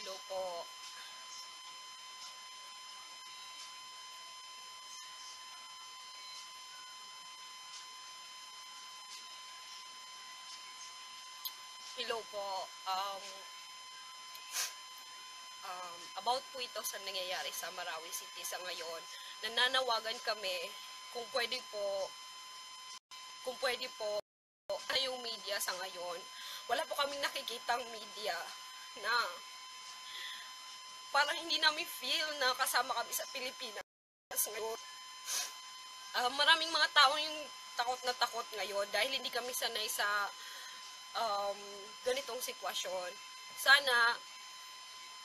Hello po. Hello po. About po ito sa nangyayari sa Marawi City sa ngayon. Nananawagan kami kung pwede po, ano yung media sa ngayon. Wala po kaming nakikitang media na parang hindi namin feel na kasama kami sa Pilipinas ngayon. Maraming mga tao yung takot na takot ngayon dahil hindi kami sanay sa ganitong sitwasyon. Sana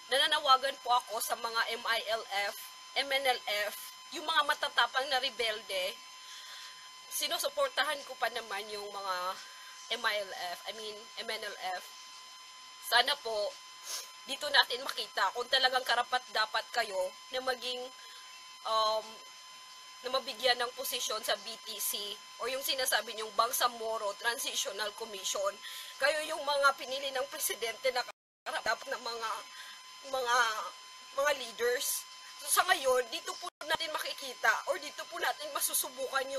nananawagan po ako sa mga MILF, MNLF, yung mga matatapang na rebelde. Sinusuportahan ko pa naman yung mga MNLF. Sana po dito natin makita kung talagang karapat dapat kayo na maging na mabigyan ng posisyon sa BTC o yung sinasabi niyong Bangsamoro Transitional Commission. Kayo yung mga pinili ng presidente na karapat na mga leaders. So sa ngayon, dito po natin makikita or dito po natin masusubukan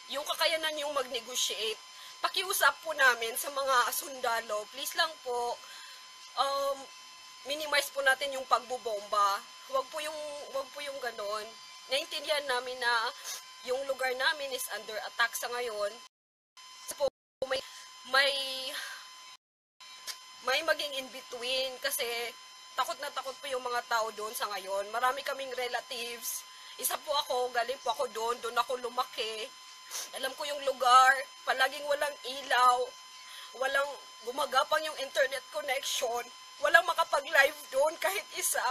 yung kakayanan yung mag-negotiate. Pakiusap po namin sa mga sundalo, please lang po, minimize po natin yung pagbubomba. Wag po yung ganon. Naintindihan namin na yung lugar namin is under attack sa ngayon. So, may maging in between kasi takot na takot po yung mga tao doon sa ngayon. Marami kaming relatives. Isa po ako, galing po ako doon ako lumaki. Alam ko yung lugar, palaging walang ilaw, walang gumagapang yung internet connection. Walang makapag-live doon kahit isa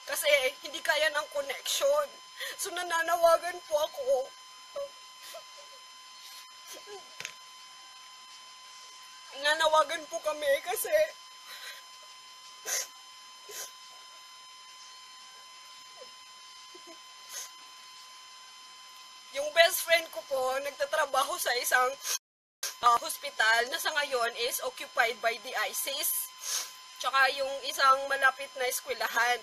kasi hindi kaya ng connection. So nananawagan po ako. Nananawagan po kami kasi yung best friend ko po nagtatrabaho sa isang hospital na sa ngayon is occupied by the ISIS. Tsaka yung isang malapit na eskwelahan.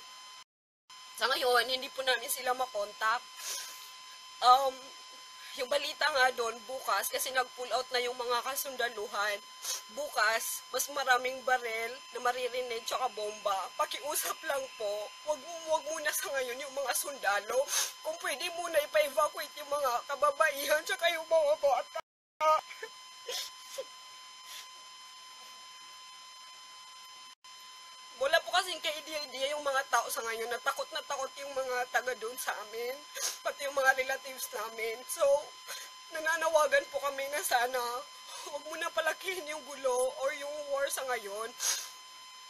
Sa ngayon, hindi po namin sila makontak. Yung balita nga doon, bukas, kasi nag-pull out na yung mga kasundaluhan. Bukas, mas maraming barel na maririnig tsaka bomba. Pakiusap lang po, wag muna sa ngayon yung mga sundalo. Kung pwede muna ipa-evacuate yung mga kababaihan tsaka yung mga bata. Wala po kasing ka-idea yung mga tao sa ngayon na takot yung mga taga doon sa amin, pati yung mga relatives namin. So, nananawagan po kami na sana huwag mo na palakihin yung gulo or yung war sa ngayon.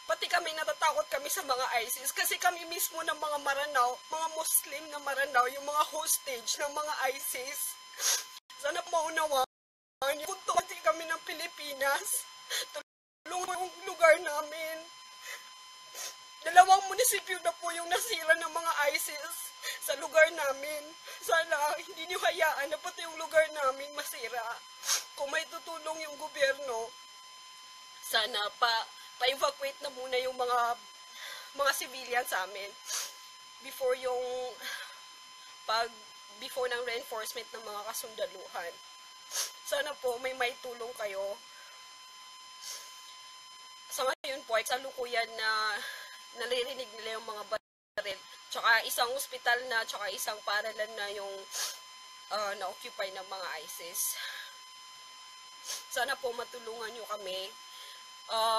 Pati kami natatakot kami sa mga ISIS kasi kami mismo ng mga Maranao, mga Muslim na Maranao, yung mga hostage ng mga ISIS. Sana maunawaan kung tuwati kami ng Pilipinas, tulungan yung lugar namin. 2 munisipyo na po yung nasira ng mga ISIS sa lugar namin. Sana hindi niyo hayaan na pati yung lugar namin masira. Kung may tutulong yung gobyerno, sana pa-evacuate na muna yung mga civilian sa amin before before ng reinforcement ng mga kasundaluhan. Sana po may tulong kayo. Sa ngayon po, ay kasalukuyan na naririnig nila yung mga baril. Tsaka isang ospital na, tsaka isang paaralan na yung na-occupy ng mga ISIS. Sana po matulungan nyo kami.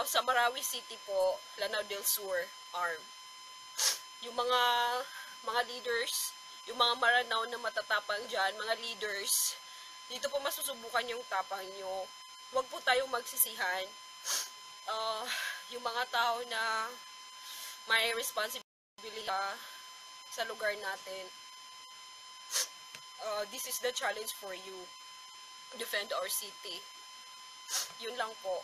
Sa Marawi City po, Lanao del Sur, ARM. Yung mga leaders, yung mga Maranao na matatapang dyan, mga leaders, dito po masusubukan yung tapang nyo. Huwag po tayong magsisihan. Yung mga tao na may responsibility sa lugar natin. This is the challenge for you. Defend our city. Yun lang po.